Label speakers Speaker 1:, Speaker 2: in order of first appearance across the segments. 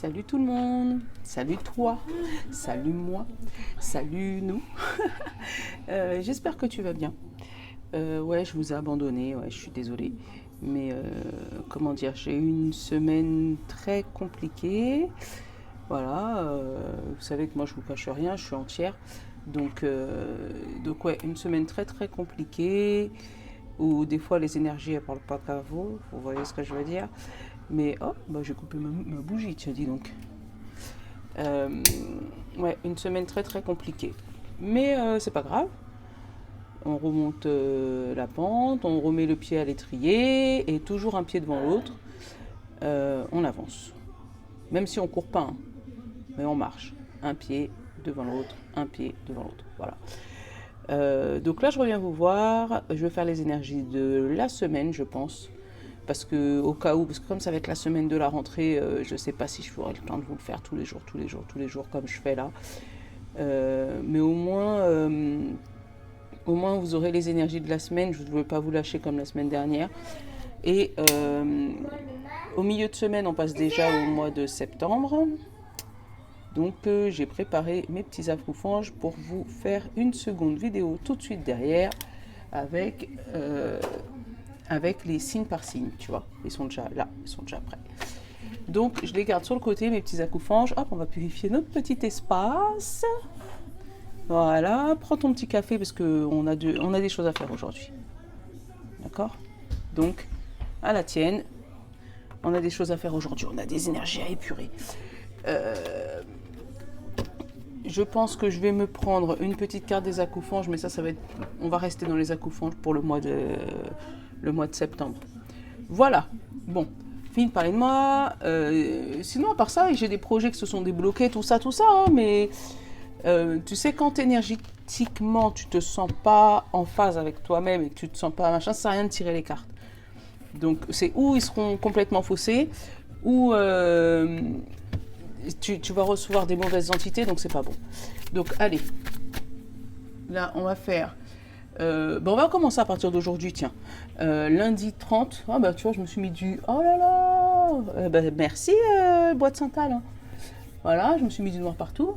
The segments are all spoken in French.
Speaker 1: Salut tout le monde, salut toi, salut moi, salut nous. J'espère que tu vas bien. Ouais, je vous ai abandonné, ouais, je suis désolée. Mais comment dire, j'ai eu une semaine très compliquée. Voilà, vous savez que moi je vous cache rien, je suis entière. Donc ouais, une semaine très très compliquée où des fois les énergies elles parlent pas qu'à vous voyez ce que je veux dire. Mais oh, bah j'ai coupé ma bougie, tiens, dis donc. Euh, ouais, une semaine très très compliquée. Mais c'est pas grave. On remonte la pente, on remet le pied à l'étrier et toujours un pied devant l'autre. On avance. Même si on court pas, hein, mais on marche. Un pied devant l'autre, un pied devant l'autre. Voilà. Donc là, je reviens vous voir. Je vais faire les énergies de la semaine, je pense. Parce que au cas où, parce que comme ça va être la semaine de la rentrée, je ne sais pas si je ferai le temps de vous le faire tous les jours, comme je fais là. Mais au moins vous aurez les énergies de la semaine. Je ne veux pas vous lâcher comme la semaine dernière. Et au milieu de semaine, on passe déjà au mois de septembre. Donc j'ai préparé mes petits afroufanges pour vous faire une seconde vidéo tout de suite derrière avec les signes par signe, tu vois. Ils sont déjà là, ils sont déjà prêts. Donc je les garde sur le côté, mes petits acoufanges. Hop, on va purifier notre petit espace. Voilà, prends ton petit café parce qu'on a des choses à faire aujourd'hui. D'accord? Donc, à la tienne, on a des choses à faire aujourd'hui, on a des énergies à épurer. Je pense que je vais me prendre une petite carte des acoufanges, mais ça va être... On va rester dans les acoufanges pour le mois de septembre. Voilà. Bon, fini de parler de moi. Sinon, à part ça, j'ai des projets qui se sont débloqués, tout ça, hein, mais tu sais, quand énergétiquement, tu te sens pas en phase avec toi-même et que tu te sens pas machin, ça sert à rien de tirer les cartes. Donc, c'est où ils seront complètement faussés, ou tu vas recevoir des mauvaises entités, donc c'est pas bon. Donc, allez. Là, on va faire... on va commencer à partir d'aujourd'hui, tiens. Lundi 30. Ah bah tu vois, je me suis mis du... Oh là là merci, boîte Saint-Al. Hein. Voilà, je me suis mis du noir partout.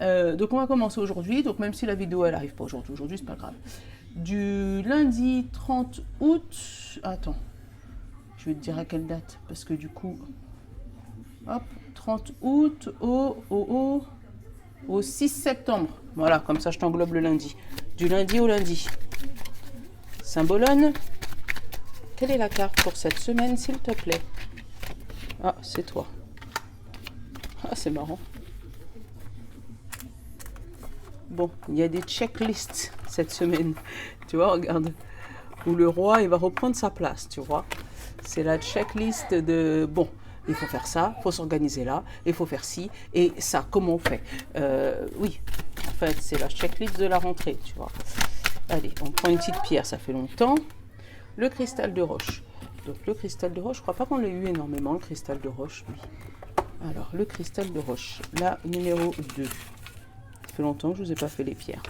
Speaker 1: Donc on va commencer aujourd'hui. Donc même si la vidéo, elle arrive pas aujourd'hui, c'est pas grave. Du lundi 30 août... Attends. Je vais te dire à quelle date. Parce que du coup... Hop, 30 août au 6 septembre. Voilà, comme ça je t'englobe le lundi. Du lundi au lundi. Symbolone, quelle est la carte pour cette semaine, s'il te plaît? Ah, c'est toi. Ah, c'est marrant. Bon, il y a des checklists cette semaine. Tu vois, regarde. Où le roi, il va reprendre sa place, tu vois. C'est la checklist de... Bon, il faut faire ça, il faut s'organiser là, il faut faire ci, et ça, comment on fait? Oui, en fait, c'est la checklist de la rentrée, tu vois. Allez, on prend une petite pierre, ça fait longtemps. Le cristal de roche. Donc le cristal de roche, je crois pas qu'on l'ait eu énormément, le cristal de roche, lui. Alors, le cristal de roche, la numéro 2. Ça fait longtemps que je vous ai pas fait les pierres.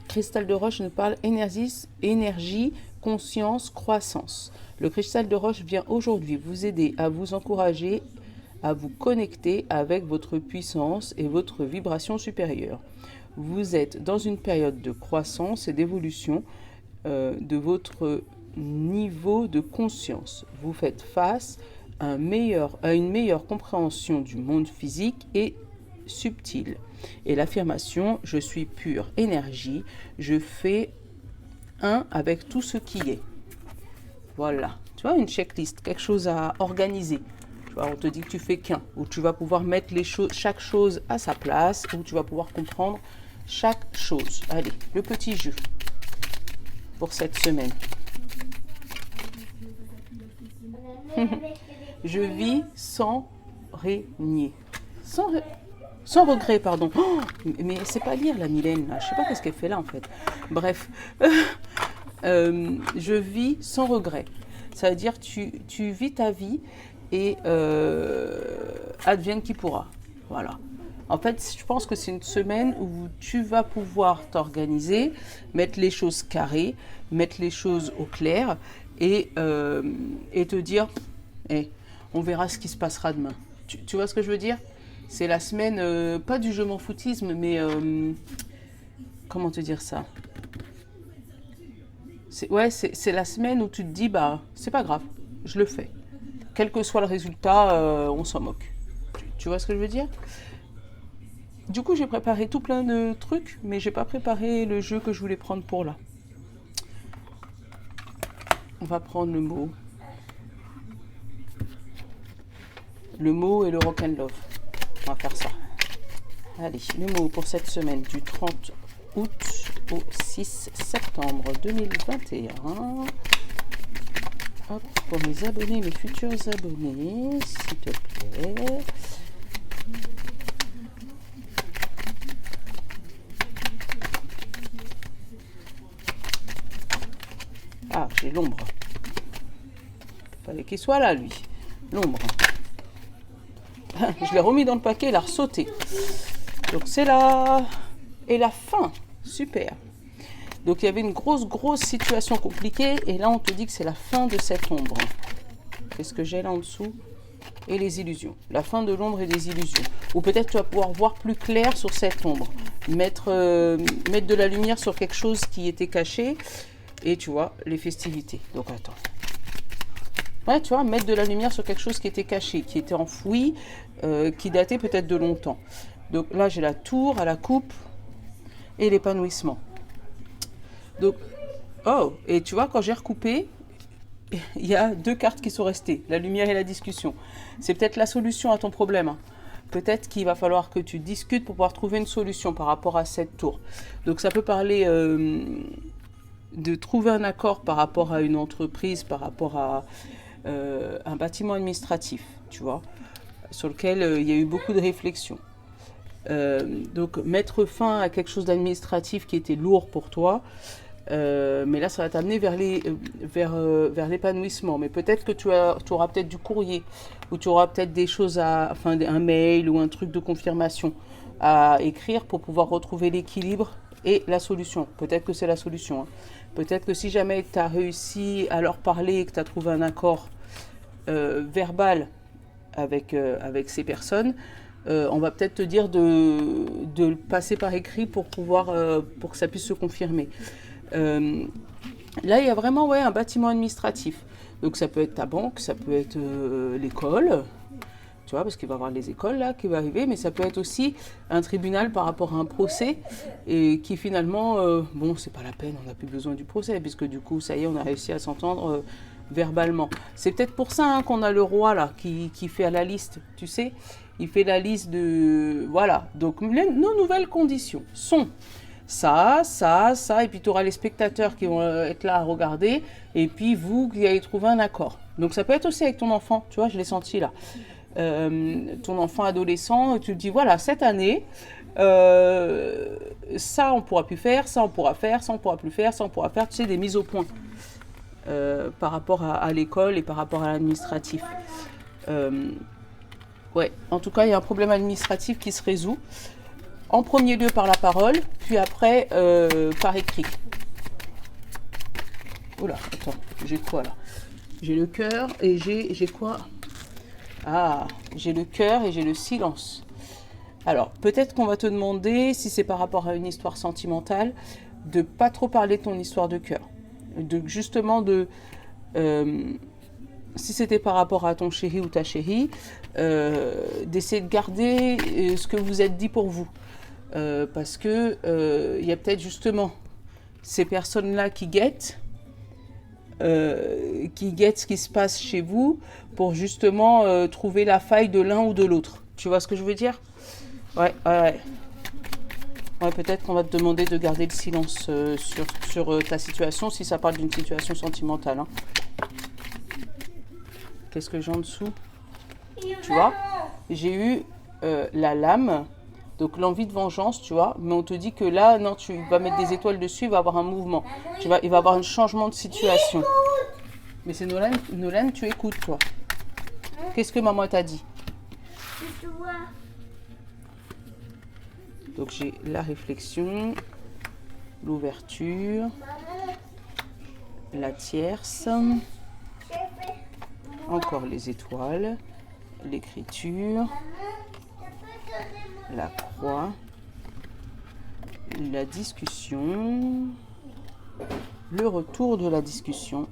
Speaker 1: Cristal de roche nous parle énergie, conscience, croissance. Le cristal de roche vient aujourd'hui vous aider à vous encourager, à vous connecter avec votre puissance et votre vibration supérieure. Vous êtes dans une période de croissance et d'évolution de votre niveau de conscience. Vous faites face à une meilleure compréhension du monde physique et subtil. Et l'affirmation « Je suis pure énergie, je fais un avec tout ce qui est ». Voilà, tu vois, une checklist, quelque chose à organiser. Tu vois, on te dit que tu fais qu'un, où tu vas pouvoir mettre chaque chose à sa place, où tu vas pouvoir comprendre chaque chose. Allez, le petit jeu pour cette semaine. Je vis sans régner. Sans regret, pardon. Oh, mais c'est pas lire la Mylène, là. Je sais pas qu'est-ce qu'elle fait là, en fait. Bref. Je vis sans regret. Ça veut dire tu vis ta vie et advienne qui pourra. Voilà. En fait, je pense que c'est une semaine où tu vas pouvoir t'organiser, mettre les choses carrées, mettre les choses au clair et te dire, on verra ce qui se passera demain. Tu vois ce que je veux dire? C'est la semaine, pas du je m'en foutisme, mais comment te dire ça? C'est la semaine où tu te dis, bah, c'est pas grave, je le fais. Quel que soit le résultat, on s'en moque. Tu vois ce que je veux dire? Du coup, j'ai préparé tout plein de trucs, mais j'ai pas préparé le jeu que je voulais prendre pour là. On va prendre le mot. Le mot et le rock and love. On va faire ça. Allez, le mot pour cette semaine du 30 août au 6 septembre 2021. Hop, pour mes abonnés, mes futurs abonnés, s'il te plaît. Ah, j'ai l'ombre. Fallait qu'il soit là, lui. L'ombre. Je l'ai remis dans le paquet, il a ressauté. Donc c'est là. Et la fin. Super. Donc il y avait une grosse situation compliquée. Et là, on te dit que c'est la fin de cette ombre. Qu'est-ce que j'ai là en dessous? Et les illusions. La fin de l'ombre et des illusions. Ou peut-être tu vas pouvoir voir plus clair sur cette ombre. Mettre de la lumière sur quelque chose qui était caché. Et tu vois, les festivités. Donc attends. Ouais, tu vois, mettre de la lumière sur quelque chose qui était caché, qui était enfoui, qui datait peut-être de longtemps. Donc là, j'ai la tour à la coupe et l'épanouissement. Donc, oh, et tu vois, quand j'ai recoupé, il y a 2 cartes qui sont restées, la lumière et la discussion. C'est peut-être la solution à ton problème. Hein. Peut-être qu'il va falloir que tu discutes pour pouvoir trouver une solution par rapport à cette tour. Donc ça peut parler de trouver un accord par rapport à une entreprise, par rapport à un bâtiment administratif, tu vois, sur lequel il y a eu beaucoup de réflexions. Donc mettre fin à quelque chose d'administratif qui était lourd pour toi, mais là ça va t'amener vers l'épanouissement. Mais peut-être que tu auras peut-être du courrier, ou tu auras peut-être des choses un mail ou un truc de confirmation à écrire pour pouvoir retrouver l'équilibre et la solution. Peut-être que c'est la solution. Hein. Peut-être que si jamais tu as réussi à leur parler et que tu as trouvé un accord verbal avec ces personnes, on va peut-être te dire de passer par écrit pour que ça puisse se confirmer. Là, il y a vraiment un bâtiment administratif. Donc ça peut être ta banque, ça peut être l'école, tu vois, parce qu'il va y avoir les écoles là qui vont arriver, mais ça peut être aussi un tribunal par rapport à un procès et qui finalement, bon, c'est pas la peine, on n'a plus besoin du procès puisque du coup, ça y est, on a réussi à s'entendre verbalement. C'est peut-être pour ça qu'on a le roi là qui fait la liste, tu sais, il fait la liste de, voilà. Donc nos nouvelles conditions sont ça, et puis tu auras les spectateurs qui vont être là à regarder, et puis vous qui allez trouver un accord. Donc ça peut être aussi avec ton enfant, tu vois, je l'ai senti là. Ton enfant adolescent, tu te dis voilà, cette année, ça on pourra plus faire, ça on pourra faire, ça on pourra plus faire, ça on pourra faire, tu sais, des mises au point par rapport à l'école et par rapport à l'administratif. Ouais, en tout cas, il y a un problème administratif qui se résout. En premier lieu par la parole, puis après par écrit. Oula, attends, j'ai quoi là? J'ai le cœur et j'ai quoi? Ah, j'ai le cœur et j'ai le silence. Alors, peut-être qu'on va te demander, si c'est par rapport à une histoire sentimentale, de pas trop parler de ton histoire de cœur. Si c'était par rapport à ton chéri ou ta chérie, d'essayer de garder ce que vous êtes dit pour vous. Parce que il y a peut-être justement ces personnes-là qui guettent ce qui se passe chez vous pour justement trouver la faille de l'un ou de l'autre. Tu vois ce que je veux dire? Ouais, peut-être qu'on va te demander de garder le silence sur ta situation si ça parle d'une situation sentimentale. Hein. Qu'est-ce que j'ai en dessous? Tu vois? J'ai eu la lame, donc l'envie de vengeance, tu vois, mais on te dit que là, non, tu vas mettre des étoiles dessus, il va y avoir un mouvement. Il va y avoir un changement de situation. Mais c'est Nolan, tu écoutes, toi. Qu'est-ce que maman t'a dit? Donc j'ai la réflexion, l'ouverture, la tierce. encore les étoiles, l'écriture, la croix, la discussion, le retour de la discussion,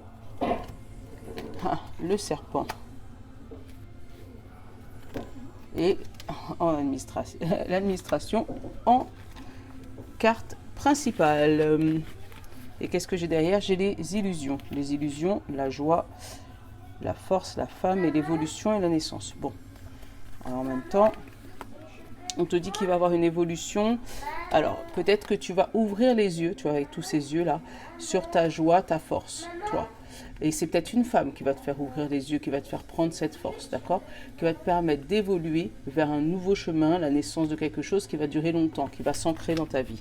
Speaker 1: le serpent et en administration, l'administration en carte principale. Et qu'est-ce que j'ai derrière? J'ai les illusions. Les illusions, la joie, la force, la femme et l'évolution et la naissance. Bon, alors en même temps, on te dit qu'il va y avoir une évolution. Alors, peut-être que tu vas ouvrir les yeux, tu vois, avec tous ces yeux-là, sur ta joie, ta force, toi. Et c'est peut-être une femme qui va te faire ouvrir les yeux, qui va te faire prendre cette force, d'accord? Qui va te permettre d'évoluer vers un nouveau chemin, la naissance de quelque chose qui va durer longtemps, qui va s'ancrer dans ta vie.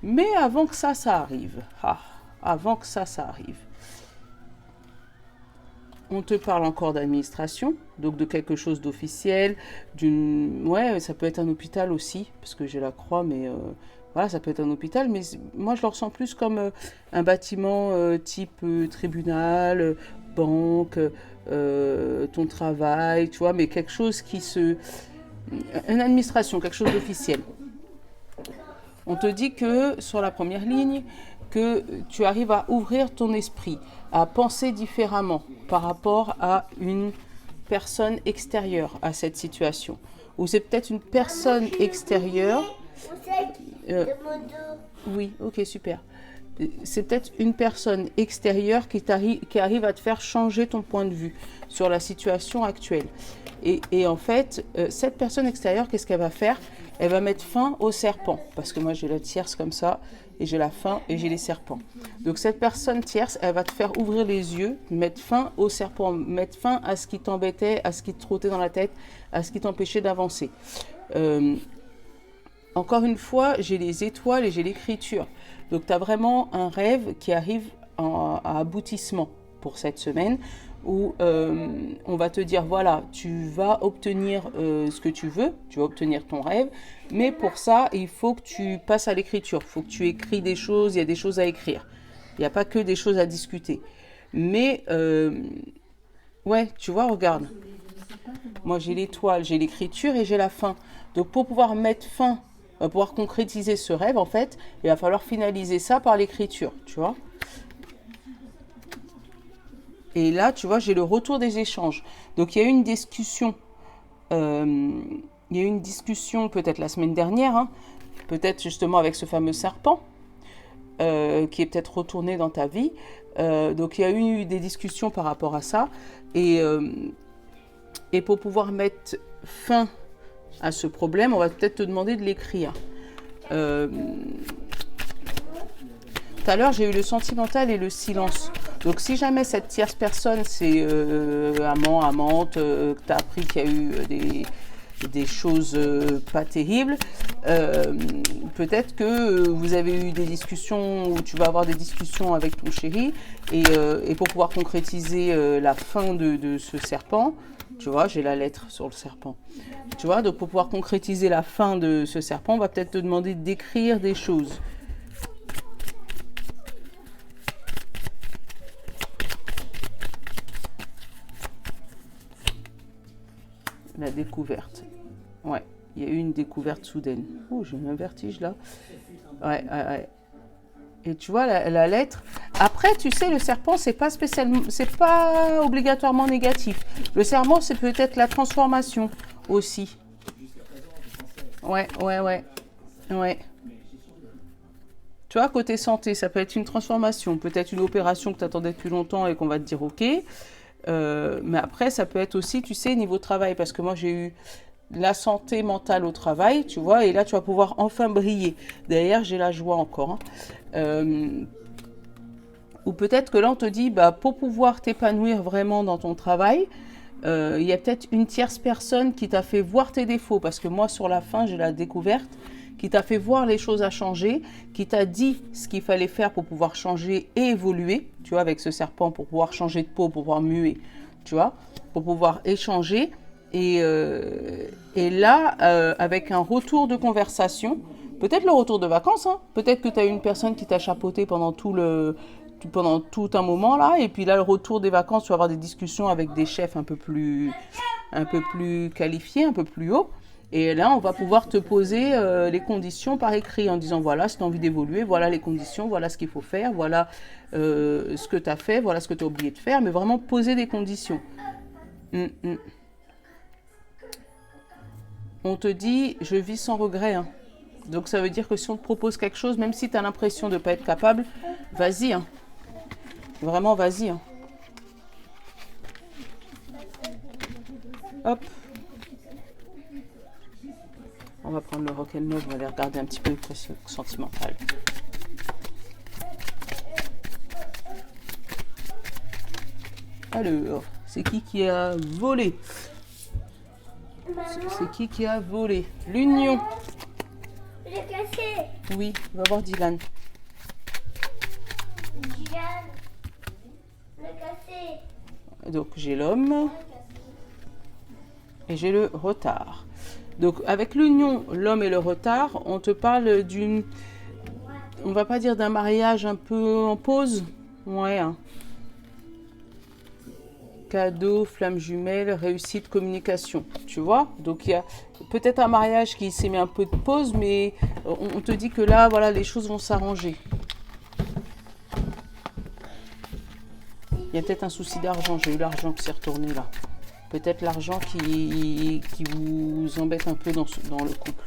Speaker 1: Mais avant que ça arrive, avant que ça arrive, on te parle encore d'administration, donc de quelque chose d'officiel, ouais, ça peut être un hôpital aussi, parce que j'ai la croix, mais voilà, ça peut être un hôpital, mais moi je le ressens plus comme un bâtiment type tribunal, banque, ton travail, tu vois, mais quelque chose une administration, quelque chose d'officiel. On te dit que sur la première ligne, que tu arrives à ouvrir ton esprit, à penser différemment par rapport à une personne extérieure à cette situation. Ou c'est peut-être une personne extérieure. Oui, ok, super. C'est peut-être une personne extérieure qui arrive à te faire changer ton point de vue sur la situation actuelle. Et en fait, cette personne extérieure, qu'est-ce qu'elle va faire? Elle va mettre fin au serpent. Parce que moi, j'ai la tierce comme ça, et j'ai la fin, et j'ai les serpents. Donc, cette personne tierce, elle va te faire ouvrir les yeux, mettre fin au serpent, mettre fin à ce qui t'embêtait, à ce qui te trottait dans la tête, à ce qui t'empêchait d'avancer. Encore une fois, j'ai les étoiles et j'ai l'écriture. Donc, tu as vraiment un rêve qui arrive à aboutissement pour cette semaine, où on va te dire, voilà, tu vas obtenir ce que tu veux, tu vas obtenir ton rêve, mais pour ça, il faut que tu passes à l'écriture, il faut que tu écris des choses, il y a des choses à écrire. Il n'y a pas que des choses à discuter. Mais, ouais, tu vois, regarde. Moi, j'ai l'étoile, j'ai l'écriture et j'ai la fin. Donc, pour pouvoir mettre fin, pour pouvoir concrétiser ce rêve, en fait, il va falloir finaliser ça par l'écriture, tu vois. Et là, tu vois, j'ai le retour des échanges. Donc, il y a eu une discussion. Peut-être la semaine dernière, hein, peut-être justement avec ce fameux serpent, qui est peut-être retourné dans ta vie. Donc, il y a eu des discussions par rapport à ça. Et pour pouvoir mettre fin à ce problème, on va peut-être te demander de l'écrire. Tout à l'heure, j'ai eu le sentimental et le silence. Donc, si jamais cette tierce personne, c'est amant, amante, que tu as appris qu'il y a eu des choses pas terribles, peut-être que vous avez eu des discussions, ou tu vas avoir des discussions avec ton chéri, et pour pouvoir concrétiser la fin de ce serpent, tu vois, j'ai la lettre sur le serpent. Tu vois, donc pour pouvoir concrétiser la fin de ce serpent, on va peut-être te demander d'écrire des choses. La découverte. Ouais, il y a eu une découverte soudaine. Oh, j'ai eu un vertige là. Ouais. Et tu vois, la lettre. Après, tu sais, le serpent, c'est pas obligatoirement négatif. Le serpent, c'est peut-être la transformation aussi. Ouais. Tu vois, côté santé, ça peut être une transformation, peut-être une opération que tu attendais depuis longtemps et qu'on va te dire OK. Mais après, ça peut être aussi, tu sais, niveau travail, parce que moi, j'ai eu la santé mentale au travail, tu vois, et là, tu vas pouvoir enfin briller. Derrière, j'ai la joie encore. Ou peut-être que là, on te dit, bah, pour pouvoir t'épanouir vraiment dans ton travail, il y a peut-être une tierce personne qui t'a fait voir tes défauts, parce que moi, sur la fin, j'ai la découverte, qui t'a fait voir les choses à changer, qui t'a dit ce qu'il fallait faire pour pouvoir changer et évoluer, tu vois, avec ce serpent, pour pouvoir changer de peau, pour pouvoir muer, tu vois, pour pouvoir échanger. Et là, avec un retour de conversation, peut-être le retour de vacances, hein, peut-être que tu as une personne qui t'a chapeauté pendant tout pendant tout un moment là, et puis là le retour des vacances, tu vas avoir des discussions avec des chefs un peu plus qualifiés, un peu plus haut. Et là, on va pouvoir te poser les conditions par écrit en disant voilà, si tu as envie d'évoluer, voilà les conditions, voilà ce qu'il faut faire, voilà ce que tu as fait, voilà ce que tu as oublié de faire, mais vraiment poser des conditions. On te dit je vis sans regret. Hein. Donc ça veut dire que si on te propose quelque chose, même si tu as l'impression de ne pas être capable, vas-y. Hein. Vraiment, vas-y. Hein. Hop. On va prendre le rock'n'roll, on va aller regarder un petit peu le pression sentimental. Alors, c'est qui a volé? C'est qui a volé? L'union.
Speaker 2: J'ai cassé.
Speaker 1: Oui, va voir Dylan.
Speaker 2: Dylan, le cassé.
Speaker 1: Donc j'ai l'homme et j'ai le retard. Donc avec l'union, l'homme et le retard, on te parle d'une... On va pas dire d'un mariage un peu en pause. Ouais. Hein. Cadeau, flamme jumelle, réussite, communication. Tu vois? Donc il y a peut-être un mariage qui s'est mis un peu de pause, mais on te dit que là, voilà, les choses vont s'arranger. Il y a peut-être un souci d'argent. J'ai eu l'argent qui s'est retourné là. Peut-être l'argent qui vous embête un peu dans le couple.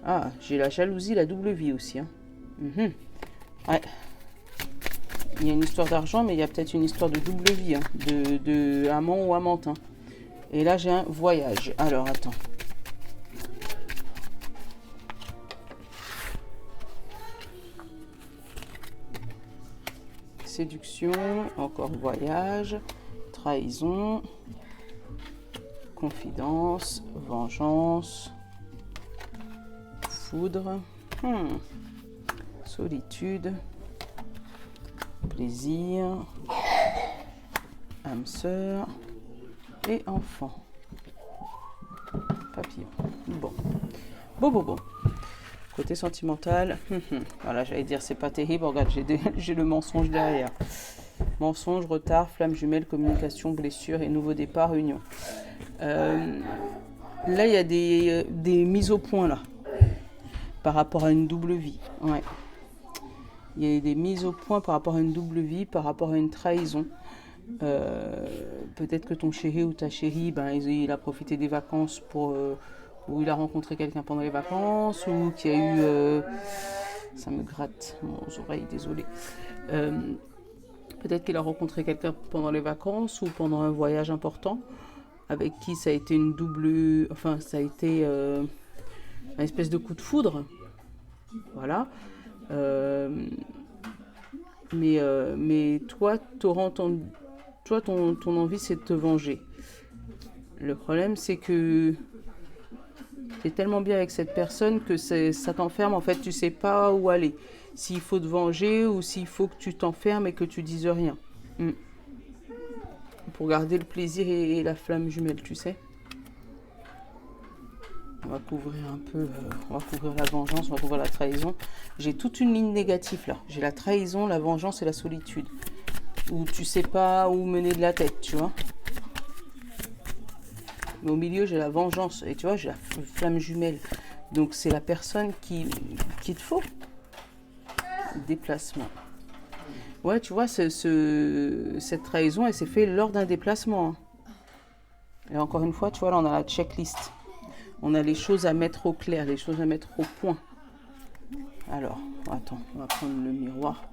Speaker 1: Ah, j'ai la jalousie, la double vie aussi. Hein. Ouais. Il y a une histoire d'argent, mais il y a peut-être une histoire de double vie, hein, de amant ou amante. Hein. Et là, j'ai un voyage. Alors, attends. Séduction, encore voyage, trahison, confidence, vengeance, foudre, solitude, plaisir, âme sœur et enfant. Papillon. Bon. Côté sentimental, voilà, j'allais dire c'est pas terrible. Regarde, j'ai le mensonge derrière. Mensonge, retard, flamme jumelle, communication, blessure et nouveau départ, union. Là, il y a des mises au point là, par rapport à une double vie. Ouais. Il y a des mises au point par rapport à une double vie, par rapport à une trahison. Peut-être que ton chéri ou ta chérie, il a profité des vacances où il a rencontré quelqu'un pendant les vacances, ou qu'il y a eu... ça me gratte mon oreille, désolé. Peut-être qu'il a rencontré quelqu'un pendant les vacances ou pendant un voyage important, avec qui ça a été une double... Enfin, ça a été une espèce de coup de foudre. Voilà. Mais toi, ton envie, c'est de te venger. Le problème, c'est que tu es tellement bien avec cette personne que ça t'enferme. En fait, tu sais pas où aller. S'il faut te venger ou s'il faut que tu t'enfermes et que tu dises rien. Pour garder le plaisir et la flamme jumelle, tu sais. On va couvrir un peu, on va couvrir la vengeance, on va couvrir la trahison. J'ai toute une ligne négative là. J'ai la trahison, la vengeance et la solitude. Où tu sais pas où mener de la tête, tu vois. Mais au milieu, j'ai la vengeance. Et tu vois, j'ai la flamme jumelle. Donc, c'est la personne qu'il te faut. Déplacement. Ouais, tu vois, cette trahison, elle s'est faite lors d'un déplacement. Et encore une fois, tu vois, là, on a la checklist. On a les choses à mettre au clair, les choses à mettre au point. Alors, attends, on va prendre le miroir.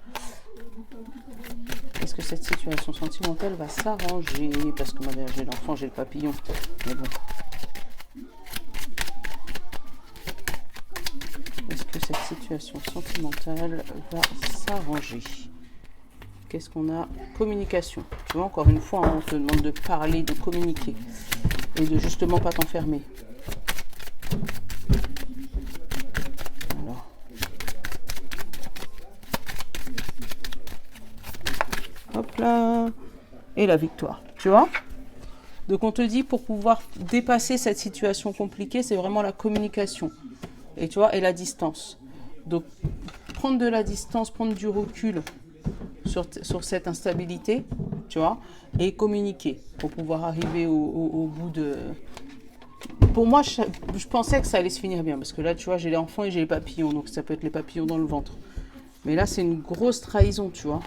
Speaker 1: Est-ce que cette situation sentimentale va s'arranger? Parce que moi, j'ai l'enfant, j'ai le papillon. Mais bon. Est-ce que cette situation sentimentale va s'arranger? Qu'est-ce qu'on a? Communication. Tu vois, encore une fois, on te demande de parler, de communiquer. Et de justement pas t'enfermer. Alors. Hop là. Et la victoire. Tu vois? Donc on te dit pour pouvoir dépasser cette situation compliquée, c'est vraiment la communication. Et tu vois, et la distance. Donc prendre de la distance, prendre du recul sur cette instabilité, tu vois, et communiquer pour pouvoir arriver au bout de... Pour moi, je pensais que ça allait se finir bien, parce que là, tu vois, j'ai les enfants et j'ai les papillons, donc ça peut être les papillons dans le ventre. Mais là, c'est une grosse trahison, tu vois.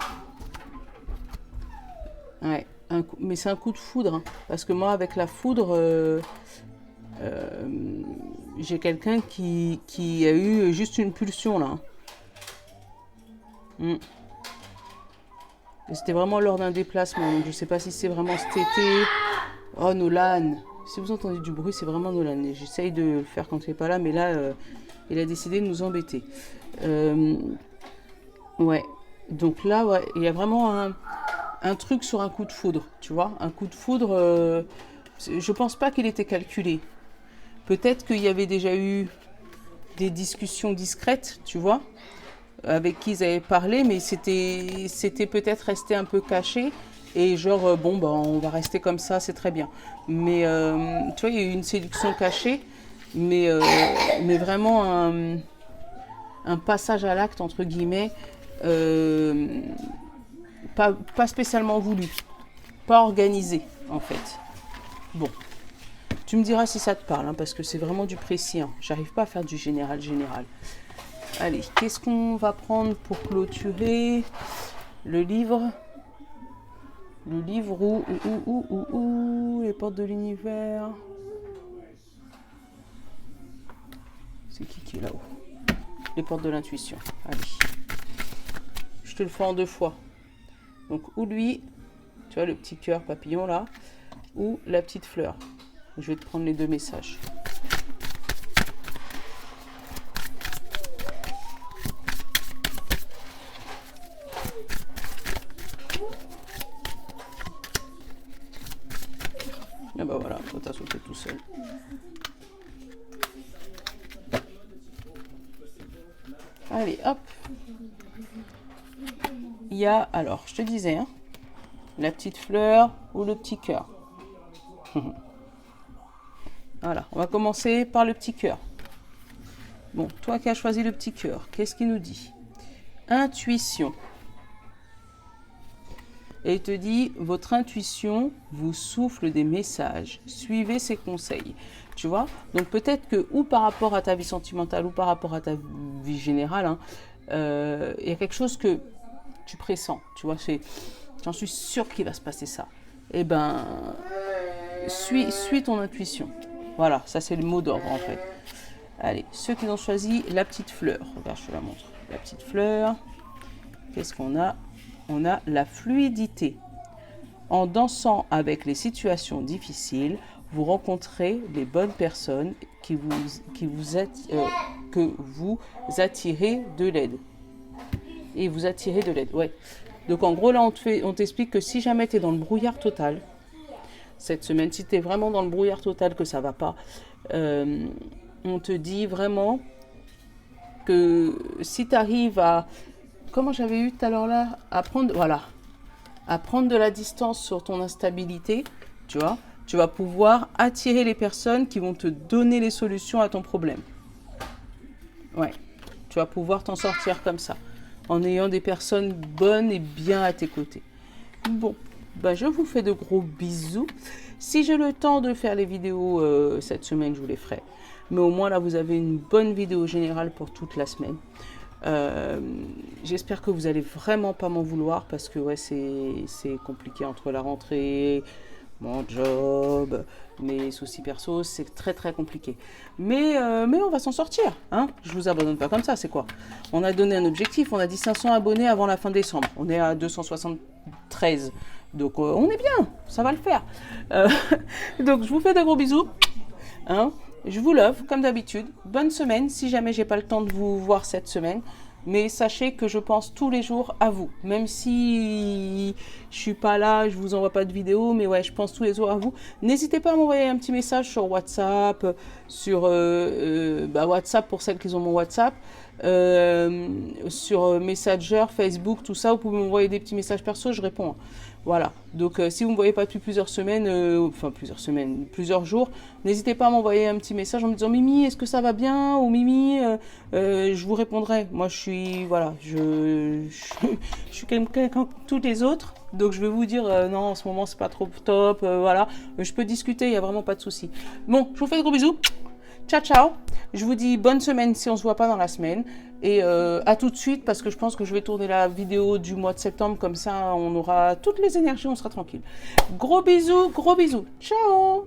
Speaker 1: Ouais, mais c'est un coup de foudre, hein, parce que moi, avec la foudre, j'ai quelqu'un qui a eu juste une pulsion, là. C'était vraiment lors d'un déplacement, donc je sais pas si c'est vraiment cet été. Oh, Nolan! Si vous entendez du bruit, c'est vraiment Nolan. J'essaye de le faire quand il n'est pas là, mais là, il a décidé de nous embêter. Ouais. Donc là, ouais, il y a vraiment un truc sur un coup de foudre, tu vois. Un coup de foudre, je pense pas qu'il était calculé. Peut-être qu'il y avait déjà eu des discussions discrètes, tu vois, avec qui ils avaient parlé, mais c'était peut-être resté un peu caché. Et genre, bon, bah, on va rester comme ça, c'est très bien. Mais, tu vois, il y a eu une séduction cachée, mais vraiment un passage à l'acte, entre guillemets, pas spécialement voulu, pas organisé, en fait. Bon, tu me diras si ça te parle, hein, parce que c'est vraiment du précis. Hein. J'arrive pas à faire du général. Allez, qu'est-ce qu'on va prendre pour clôturer le livre? Le livre où les portes de l'univers. C'est qui est là-haut? Les portes de l'intuition. Allez. Je te le fais en 2 fois. Donc, ou lui, tu vois, le petit cœur papillon là, ou la petite fleur. Je vais te prendre les 2 messages. Et bah voilà, toi t'as sauté tout seul. Allez, hop. Il y a, alors, je te disais, hein, la petite fleur ou le petit cœur. Voilà, on va commencer par le petit cœur. Bon, toi qui as choisi le petit cœur, qu'est-ce qu'il nous dit? Intuition. Et il te dit, votre intuition vous souffle des messages. Suivez ses conseils. Tu vois? Donc peut-être que, ou par rapport à ta vie sentimentale, ou par rapport à ta vie générale, hein, y a quelque chose que tu pressens. Tu vois, j'en suis sûre qu'il va se passer ça. Eh ben, suis ton intuition. Voilà, ça c'est le mot d'ordre en fait. Allez, ceux qui ont choisi la petite fleur. Regarde, je te la montre. La petite fleur. Qu'est-ce qu'on a? On a la fluidité. En dansant avec les situations difficiles, vous rencontrez les bonnes personnes que vous attirez de l'aide. Et vous attirez de l'aide, ouais. Donc en gros, là, on t'explique que si jamais tu es dans le brouillard total, cette semaine, si tu es vraiment dans le brouillard total, que ça va pas, on te dit vraiment que si tu arrives à... Comment j'avais eu tout à l'heure là? À prendre de la distance sur ton instabilité, tu vois, tu vas pouvoir attirer les personnes qui vont te donner les solutions à ton problème. Ouais, tu vas pouvoir t'en sortir comme ça, en ayant des personnes bonnes et bien à tes côtés. Bon, ben je vous fais de gros bisous. Si j'ai le temps de faire les vidéos cette semaine, je vous les ferai. Mais au moins là, vous avez une bonne vidéo générale pour toute la semaine. J'espère que vous allez vraiment pas m'en vouloir parce que ouais, c'est compliqué entre la rentrée, mon job, mes soucis perso, c'est très très compliqué. Mais on va s'en sortir, hein. Je vous abandonne pas comme ça, c'est quoi? On a donné un objectif, on a dit 500 abonnés avant la fin décembre. On est à 273, donc on est bien, ça va le faire. Donc je vous fais de gros bisous, hein. Je vous love, comme d'habitude. Bonne semaine, si jamais j'ai pas le temps de vous voir cette semaine. Mais sachez que je pense tous les jours à vous. Même si je suis pas là, je vous envoie pas de vidéo, mais ouais, je pense tous les jours à vous. N'hésitez pas à m'envoyer un petit message sur WhatsApp, sur WhatsApp pour celles qui ont mon WhatsApp, sur Messenger, Facebook, tout ça. Vous pouvez m'envoyer des petits messages perso, je réponds. Voilà, donc si vous ne me voyez pas depuis plusieurs semaines, plusieurs jours, n'hésitez pas à m'envoyer un petit message en me disant Mimi, est-ce que ça va bien? Ou Mimi, je vous répondrai. Moi, je suis, voilà, je suis quelqu'un comme tous les autres, donc je vais vous dire non, en ce moment, c'est pas trop top, voilà. Je peux discuter, il n'y a vraiment pas de souci. Bon, je vous fais de gros bisous. Ciao, ciao. Je vous dis bonne semaine si on ne se voit pas dans la semaine. Et à tout de suite parce que je pense que je vais tourner la vidéo du mois de septembre. Comme ça, on aura toutes les énergies, on sera tranquille. Gros bisous, gros bisous. Ciao.